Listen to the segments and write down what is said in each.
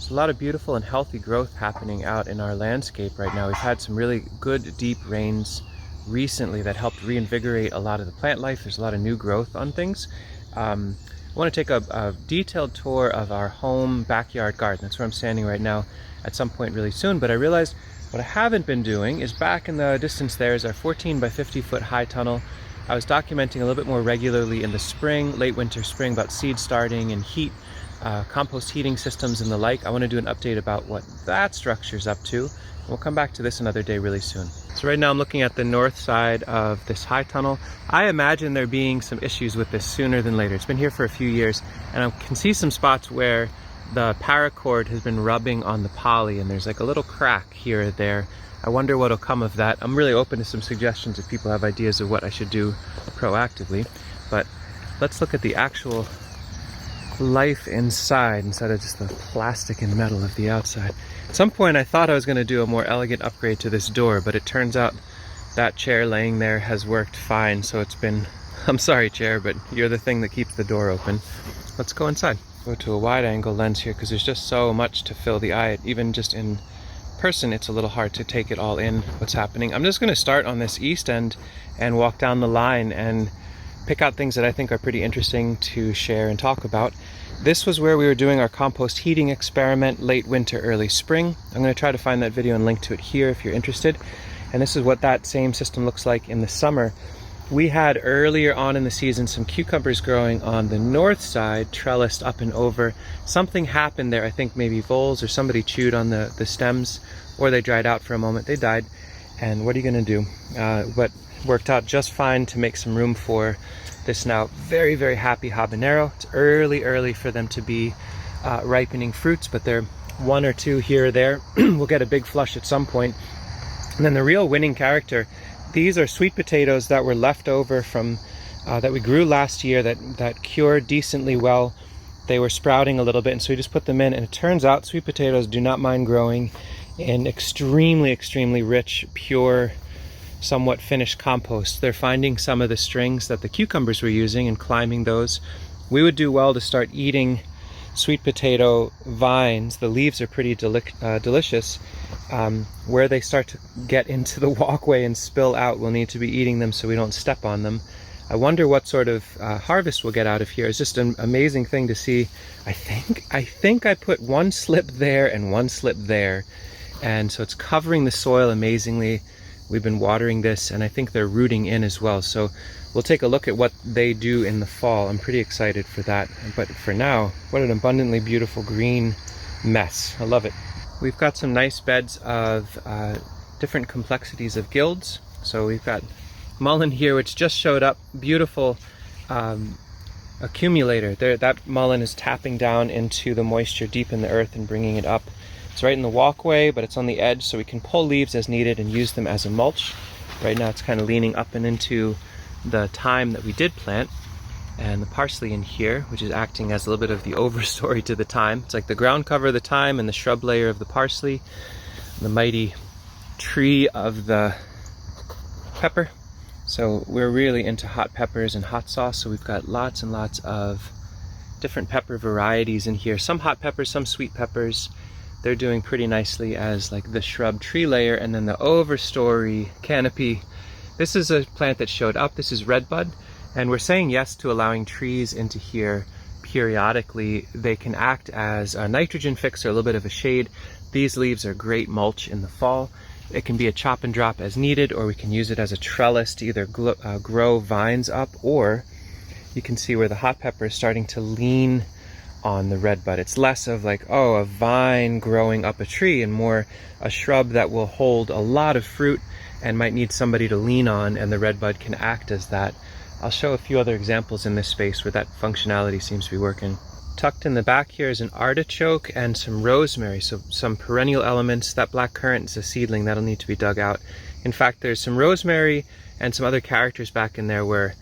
There's a lot of beautiful and healthy growth happening out in our landscape right now. We've had some really good deep rains recently that helped reinvigorate a lot of the plant life. There's a lot of new growth on things. I want to take a detailed tour of our home backyard garden. That's where I'm standing right now at some point really soon, but I realized what I haven't been doing is back in the distance there is our 14 by 50 foot high tunnel. I was documenting a little bit more regularly in the spring, late winter, spring, about seed starting and heat, compost heating systems and the like. I want to do an update about what that structure's up to. We'll come back to this another day really soon. So right now I'm looking at the north side of this high tunnel. I imagine there being some issues with this sooner than later. It's been here for a few years, and I can see some spots where the paracord has been rubbing on the poly, and there's like a little crack here or there. I wonder what'll come of that. I'm really open to some suggestions if people have ideas of what I should do proactively. But let's look at the actual life inside instead of just the plastic and metal of the outside. At some point I thought I was going to do a more elegant upgrade to this door, but it turns out that chair laying there has worked fine. So it's been, I'm sorry chair, but you're the thing that keeps the door open. Let's go inside. Go to a wide angle lens here because there's just so much to fill the eye. Even just in person it's a little hard to take it all in what's happening. I'm just going to start on this east end and walk down the line and pick out things that I think are pretty interesting to share and talk about. This was where we were doing our compost heating experiment late winter, early spring. I'm going to try to find that video and link to it here if you're interested. And this is what that same system looks like in the summer. We had earlier on in the season some cucumbers growing on the north side, trellised up and over. Something happened there, I think maybe voles or somebody chewed on the stems, or they dried out for a moment, they died. And what are you going to do? But worked out just fine to make some room for this now very, very happy habanero. It's early for them to be ripening fruits, but they're one or two here or there. We'll get a big flush at some point. And then the real winning character, these are sweet potatoes that were left over from that we grew last year that cured decently well. They were sprouting a little bit, and so we just put them in, and it turns out sweet potatoes do not mind growing in extremely rich, pure, somewhat finished compost. They're finding some of the strings that the cucumbers were using and climbing those. We would do well to start eating sweet potato vines. The leaves are pretty delicious. Where they start to get into the walkway and spill out, we'll need to be eating them so we don't step on them. I wonder what sort of harvest we'll get out of here. It's just an amazing thing to see. I think I put one slip there and one slip there, and so it's covering the soil amazingly. We've been watering this, and I think they're rooting in as well. So we'll take a look at what they do in the fall. I'm pretty excited for that. But for now, what an abundantly beautiful green mess. I love it. We've got some nice beds of different complexities of guilds. So we've got mullein here, which just showed up. Beautiful accumulator. There, that mullein is tapping down into the moisture deep in the earth and bringing it up. It's right in the walkway, but it's on the edge, so we can pull leaves as needed and use them as a mulch. Right now it's kind of leaning up and into the thyme that we did plant, and the parsley in here, which is acting as a little bit of the overstory to the thyme. It's like the ground cover of the thyme and the shrub layer of the parsley, the mighty tree of the pepper. So we're really into hot peppers and hot sauce, so we've got lots and lots of different pepper varieties in here. Some hot peppers, some sweet peppers. They're doing pretty nicely as like the shrub tree layer, and then the overstory canopy. This is a plant that showed up. This is redbud, and we're saying yes to allowing trees into here periodically. They can act as a nitrogen fixer, a little bit of a shade. These leaves are great mulch in the fall. It can be a chop and drop as needed, or we can use it as a trellis to either grow vines up, or you can see where the hot pepper is starting to lean on the redbud. It's less of like, oh, a vine growing up a tree, and more a shrub that will hold a lot of fruit and might need somebody to lean on, and the redbud can act as that. I'll show a few other examples in this space where that functionality seems to be working. Tucked in the back here is an artichoke and some rosemary, so some perennial elements. That black currant is a seedling that'll need to be dug out. In fact, there's some rosemary and some other characters back in there where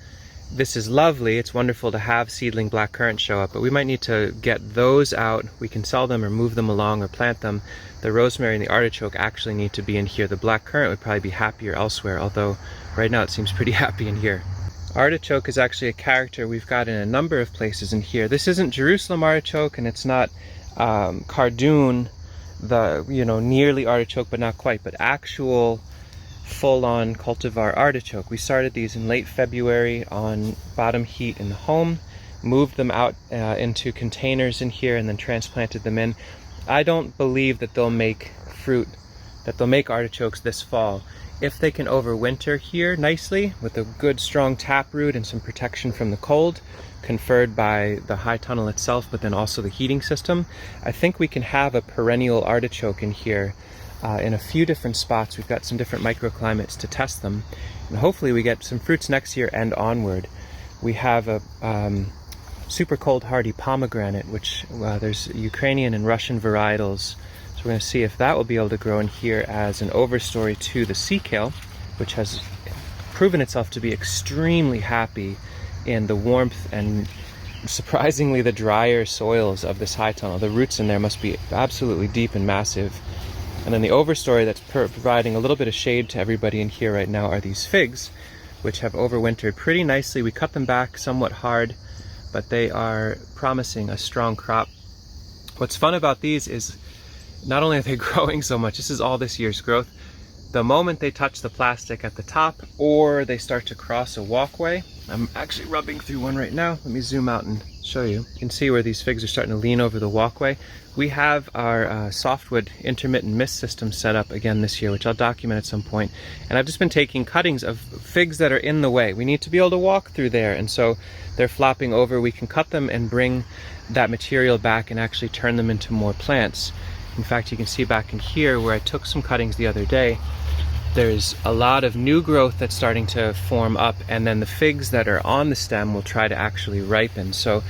this is lovely. It's wonderful to have seedling black currant show up, but we might need to get those out. We can sell them or move them along or plant them. The rosemary and the artichoke actually need to be in here. The black currant would probably be happier elsewhere, although right now it seems pretty happy in here. Artichoke is actually a character we've got in a number of places in here. This isn't Jerusalem artichoke, and it's not cardoon, the, you know, nearly artichoke but not quite, but actual full-on cultivar artichoke. We started these in late February on bottom heat in the home, moved them out into containers in here, and then transplanted them in. I don't believe that they'll make fruit, that they'll make artichokes this fall. If they can overwinter here nicely with a good strong taproot and some protection from the cold conferred by the high tunnel itself, but then also the heating system, I think we can have a perennial artichoke in here in a few different spots. We've got some different microclimates to test them, and hopefully we get some fruits next year and onward. We have a super cold hardy pomegranate, which there's Ukrainian and Russian varietals. We're going to see if that will be able to grow in here as an overstory to the sea kale, which has proven itself to be extremely happy in the warmth and surprisingly the drier soils of this high tunnel. The roots in there must be absolutely deep and massive. And then the overstory that's providing a little bit of shade to everybody in here right now are these figs, which have overwintered pretty nicely. We cut them back somewhat hard, but they are promising a strong crop. What's fun about these is not only are they growing so much, this is all this year's growth, the moment they touch the plastic at the top or they start to cross a walkway, I'm actually rubbing through one right now. Let me zoom out and show you. You can see where these figs are starting to lean over the walkway. We have our softwood intermittent mist system set up again this year, which I'll document at some point. And I've just been taking cuttings of figs that are in the way. We need to be able to walk through there, and so they're flopping over. We can cut them and bring that material back and actually turn them into more plants. In fact, you can see back in here where I took some cuttings the other day, there's a lot of new growth that's starting to form up, and then the figs that are on the stem will try to actually ripen. So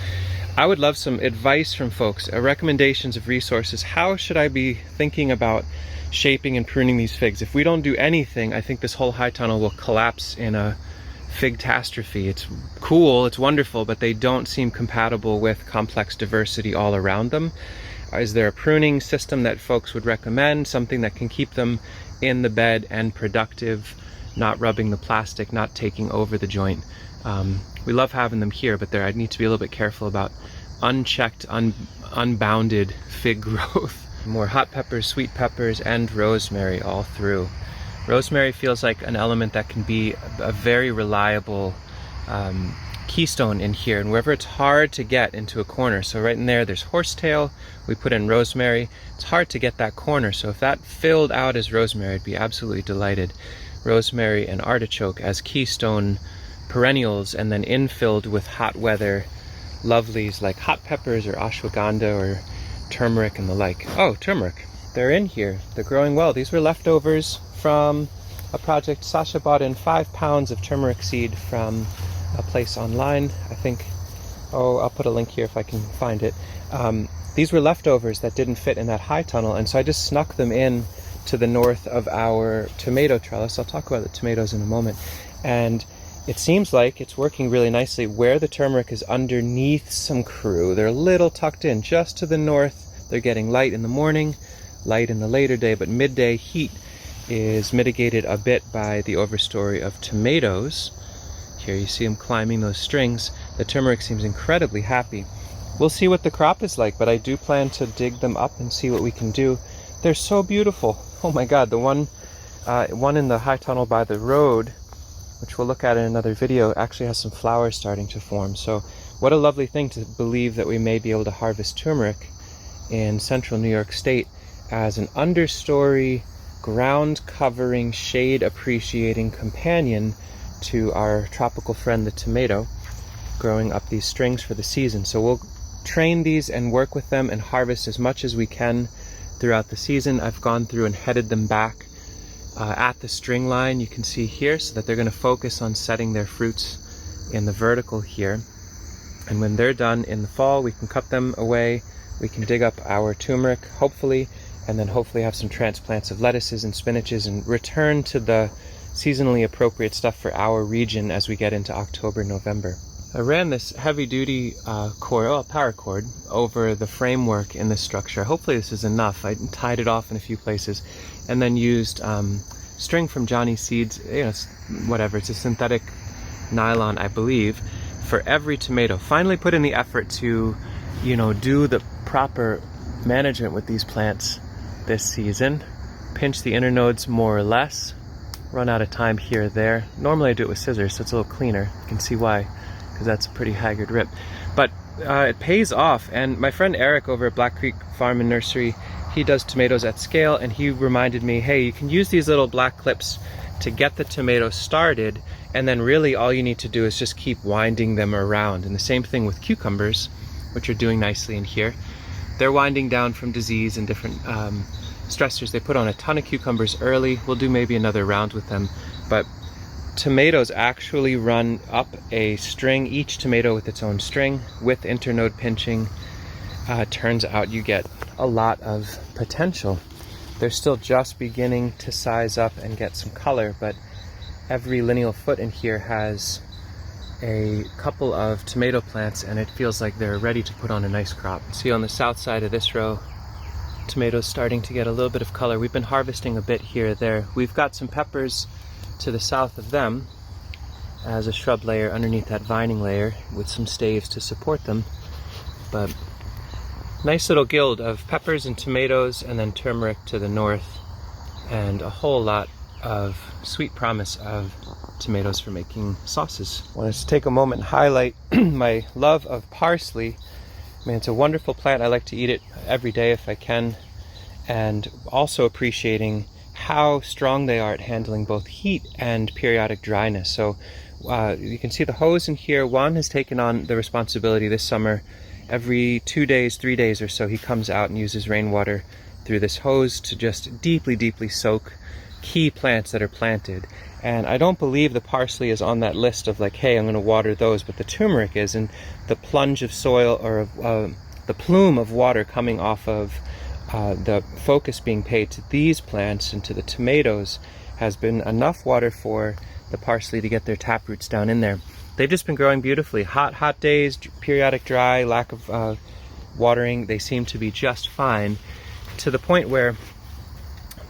I would love some advice from folks, recommendations of resources. How should I be thinking about shaping and pruning these figs? If we don't do anything, I think this whole high tunnel will collapse in a fig-tastrophe. It's cool, it's wonderful, but they don't seem compatible with complex diversity all around them. Is there a pruning system that folks would recommend? Something that can keep them in the bed and productive, not rubbing the plastic, not taking over the joint. We love having them here, but I need to be a little bit careful about unchecked, unbounded fig growth. More hot peppers, sweet peppers, and rosemary all through. Rosemary feels like an element that can be a very reliable keystone in here, and wherever it's hard to get into a corner. So right in there, there's horsetail. We put in rosemary. It's hard to get that corner, so if that filled out as rosemary, I'd be absolutely delighted. Rosemary and artichoke as keystone perennials, and then infilled with hot weather lovelies like hot peppers or ashwagandha or turmeric and the like. Oh, turmeric. They're in here. They're growing well. These were leftovers from a project. Sasha bought in 5 pounds of turmeric seed from a place online, I think. Oh, I'll put a link here if I can find it. These were leftovers that didn't fit in that high tunnel, and so I just snuck them in to the north of our tomato trellis. I'll talk about the tomatoes in a moment. And it seems like it's working really nicely where the turmeric is underneath some crew. They're a little tucked in just to the north. They're getting light in the morning, light in the later day, but midday heat is mitigated a bit by the overstory of tomatoes. Here you see them climbing those strings. The turmeric seems incredibly happy. We'll see what the crop is like, but I do plan to dig them up and see what we can do. They're so beautiful. Oh my God, the one in the high tunnel by the road, which we'll look at in another video, actually has some flowers starting to form. So what a lovely thing to believe that we may be able to harvest turmeric in central New York State as an understory, ground covering, shade appreciating companion to our tropical friend the tomato, growing up these strings for the season. So we'll train these and work with them and harvest as much as we can throughout the season. I've gone through and headed them back at the string line, you can see here, so that they're going to focus on setting their fruits in the vertical here. And when they're done in the fall, we can cut them away, we can dig up our turmeric, hopefully, and then hopefully have some transplants of lettuces and spinaches and return to the seasonally appropriate stuff for our region as we get into October, November. I ran this heavy-duty paracord over the framework in this structure. Hopefully this is enough. I tied it off in a few places, and then used string from Johnny Seeds, whatever, it's a synthetic nylon, I believe, for every tomato. Finally put in the effort to, do the proper management with these plants this season. Pinch the inner nodes more or less. Run out of time here or there. Normally I do it with scissors, so it's a little cleaner. You can see why, because that's a pretty haggard rip. But it pays off, and my friend Eric over at Black Creek Farm and Nursery, he does tomatoes at scale, and he reminded me, hey, you can use these little black clips to get the tomatoes started, and then really all you need to do is just keep winding them around. And the same thing with cucumbers, which are doing nicely in here. They're winding down from disease and different stressors. They put on a ton of cucumbers early. We'll do maybe another round with them, but tomatoes actually run up a string, each tomato with its own string, with internode pinching. Turns out you get a lot of potential. They're still just beginning to size up and get some color, but every lineal foot in here has a couple of tomato plants, and it feels like they're ready to put on a nice crop. See on the south side of this row, tomatoes starting to get a little bit of color. We've been harvesting a bit here or there. We've got some peppers to the south of them as a shrub layer underneath that vining layer with some staves to support them. But nice little guild of peppers and tomatoes, and then turmeric to the north, and a whole lot of sweet promise of tomatoes for making sauces. I wanted to take a moment and highlight my love of parsley. I mean, it's a wonderful plant. I like to eat it every day if I can, and also appreciating how strong they are at handling both heat and periodic dryness. So you can see the hose in here. Juan has taken on the responsibility this summer. Every 2 days, 3 days or so, he comes out and uses rainwater through this hose to just deeply, deeply soak key plants that are planted. And I don't believe the parsley is on that list of like, hey, I'm going to water those, but the turmeric is, and the plunge of soil, or the plume of water coming off of the focus being paid to these plants and to the tomatoes has been enough water for the parsley to get their tap roots down in there. They've just been growing beautifully. Hot days, periodic dry, lack of watering, they seem to be just fine, to the point where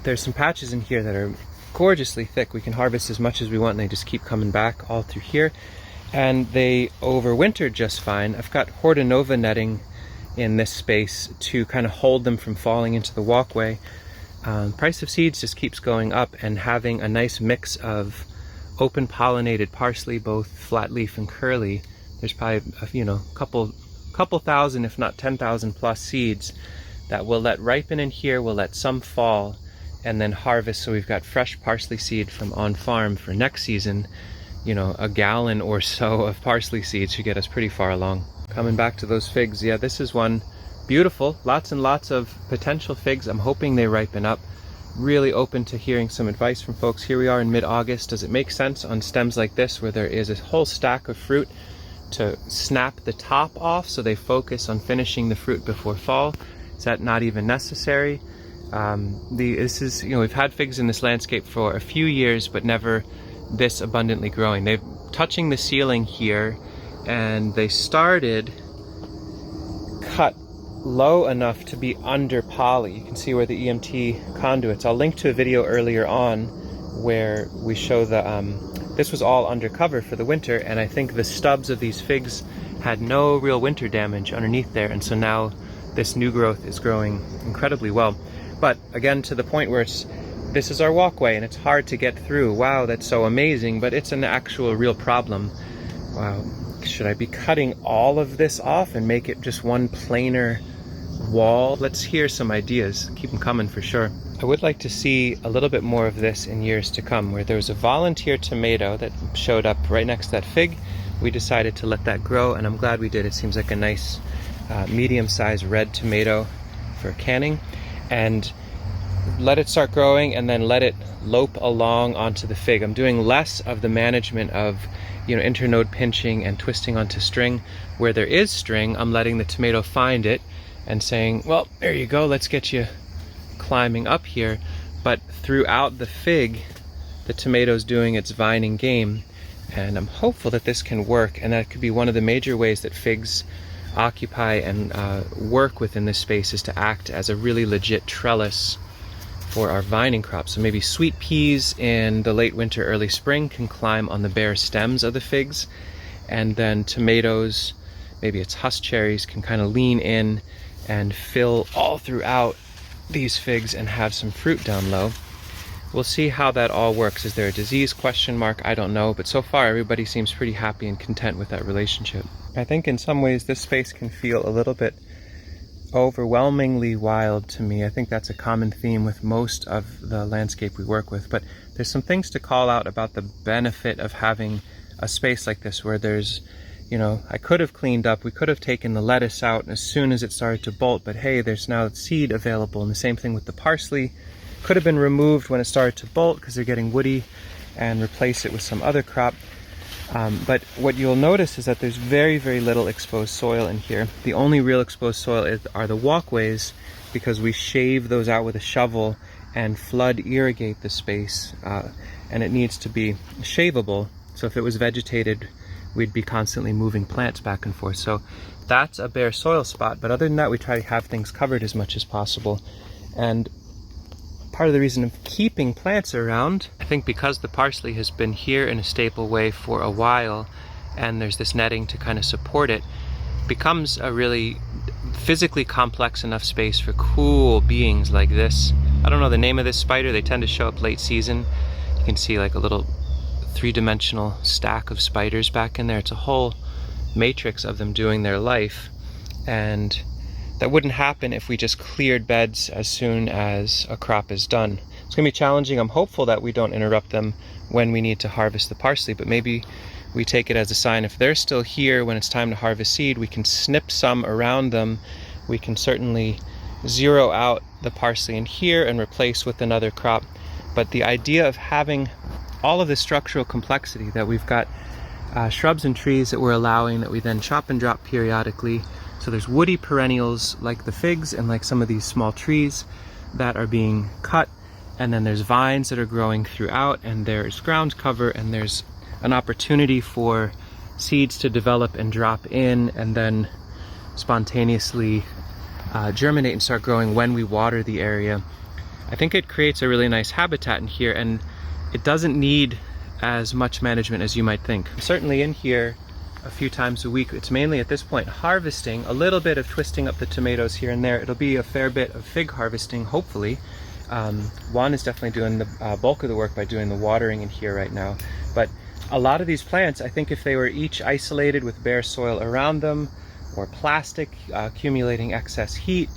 there's some patches in here that are gorgeously thick. We can harvest as much as we want, and they just keep coming back all through here. And they overwintered just fine. I've got Hortonova netting in this space to kind of hold them from falling into the walkway. Price of seeds just keeps going up, and having a nice mix of open pollinated parsley, both flat leaf and curly, there's probably couple thousand, if not 10,000 plus seeds that we'll let ripen in here. We'll let some fall and then harvest, so we've got fresh parsley seed from on farm for next season. A gallon or so of parsley seeds should get us pretty far along. Coming back to those figs, yeah, this is one beautiful, lots and lots of potential figs. I'm hoping they ripen up. Really open to hearing some advice from folks. Here we are in mid-August. Does it make sense on stems like this, where there is a whole stack of fruit, to snap the top off so they focus on finishing the fruit before fall? Is that not even necessary? We've had figs in this landscape for a few years, but never this abundantly growing. They're touching the ceiling here, and they started cut low enough to be under poly. You can see where the EMT conduits. I'll link to a video earlier on where we show this was all undercover for the winter, and I think the stubs of these figs had no real winter damage underneath there, and so now this new growth is growing incredibly well. But again, to the point where this is our walkway and it's hard to get through. Wow, that's so amazing, but it's an actual real problem. Wow, should I be cutting all of this off and make it just one planar wall? Let's hear some ideas. Keep them coming for sure. I would like to see a little bit more of this in years to come, where there was a volunteer tomato that showed up right next to that fig. We decided to let that grow, and I'm glad we did. It seems like a nice medium-sized red tomato for canning. And let it start growing, and then let it lope along onto the fig. I'm doing less of the management of internode pinching and twisting onto string. Where there is string, I'm letting the tomato find it and saying, well, there you go, let's get you climbing up here. But throughout the fig, the tomato's doing its vining game, and I'm hopeful that this can work, and that could be one of the major ways that figs occupy and work within this space, is to act as a really legit trellis for our vining crops. So maybe sweet peas in the late winter, early spring can climb on the bare stems of the figs, and then tomatoes, maybe it's husk cherries, can kind of lean in and fill all throughout these figs and have some fruit down low. We'll see how that all works. Is there a disease question mark? I don't know, but so far everybody seems pretty happy and content with that relationship. I think in some ways this space can feel a little bit overwhelmingly wild to me. I think that's a common theme with most of the landscape we work with, but there's some things to call out about the benefit of having a space like this where there's, you know, I could have cleaned up, we could have taken the lettuce out as soon as it started to bolt, but hey, there's now seed available. And the same thing with the parsley. Could have been removed when it started to bolt because they're getting woody, and replace it with some other crop. But what you'll notice is that there's very, very little exposed soil in here. The only real exposed soil are the walkways, because we shave those out with a shovel and flood irrigate the space, and it needs to be shaveable. So if it was vegetated, we'd be constantly moving plants back and forth. So that's a bare soil spot, but other than that, we try to have things covered as much as possible. And part of the reason of keeping plants around, I think because the parsley has been here in a stable way for a while, and there's this netting to kind of support it, becomes a really physically complex enough space for cool beings like this. I don't know the name of this spider. They tend to show up late season. You can see like a little three-dimensional stack of spiders back in there. It's a whole matrix of them doing their life, and that wouldn't happen if we just cleared beds as soon as a crop is done. It's gonna be challenging. I'm hopeful that we don't interrupt them when we need to harvest the parsley, but maybe we take it as a sign. If they're still here when it's time to harvest seed, we can snip some around them. We can certainly zero out the parsley in here and replace with another crop. But the idea of having all of the structural complexity, that we've got shrubs and trees that we're allowing that we then chop and drop periodically. So there's woody perennials like the figs and like some of these small trees that are being cut, and then there's vines that are growing throughout, and there's ground cover, and there's an opportunity for seeds to develop and drop in and then spontaneously germinate and start growing when we water the area. I think it creates a really nice habitat in here, and it doesn't need as much management as you might think. Certainly in here a few times a week, it's mainly at this point harvesting, a little bit of twisting up the tomatoes here and there. It'll be a fair bit of fig harvesting, hopefully. Juan is definitely doing the bulk of the work by doing the watering in here right now. But a lot of these plants, I think if they were each isolated with bare soil around them, or plastic accumulating excess heat,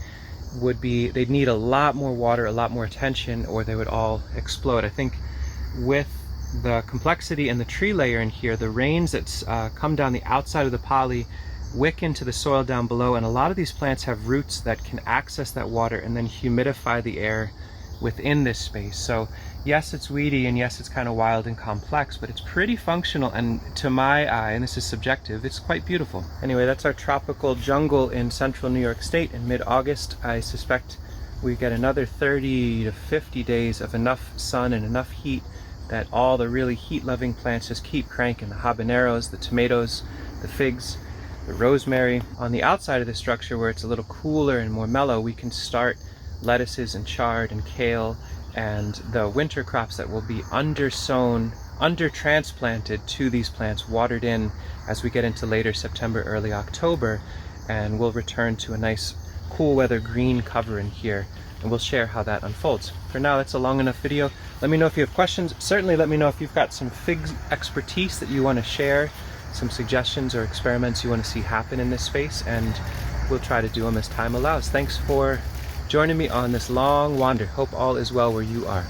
they'd need a lot more water, a lot more attention, or they would all explode. I think with the complexity and the tree layer in here, the rains that come down the outside of the poly wick into the soil down below, and a lot of these plants have roots that can access that water and then humidify the air within this space. So yes, it's weedy, and yes, it's kind of wild and complex, but it's pretty functional, and to my eye, and this is subjective, it's quite beautiful. Anyway, that's our tropical jungle in central New York State in mid-August. I suspect we get another 30 to 50 days of enough sun and enough heat that all the really heat-loving plants just keep cranking. The habaneros, the tomatoes, the figs, the rosemary. On the outside of the structure, where it's a little cooler and more mellow, we can start lettuces and chard and kale and the winter crops that will be undersown, under-transplanted to these plants, watered in as we get into later September, early October, and we'll return to a nice cool weather green cover in here, and we'll share how that unfolds. For now, that's a long enough video. Let me know if you have questions. Certainly let me know if you've got some fig expertise that you want to share, some suggestions or experiments you want to see happen in this space, and we'll try to do them as time allows. Thanks for joining me on this long wander. Hope all is well where you are.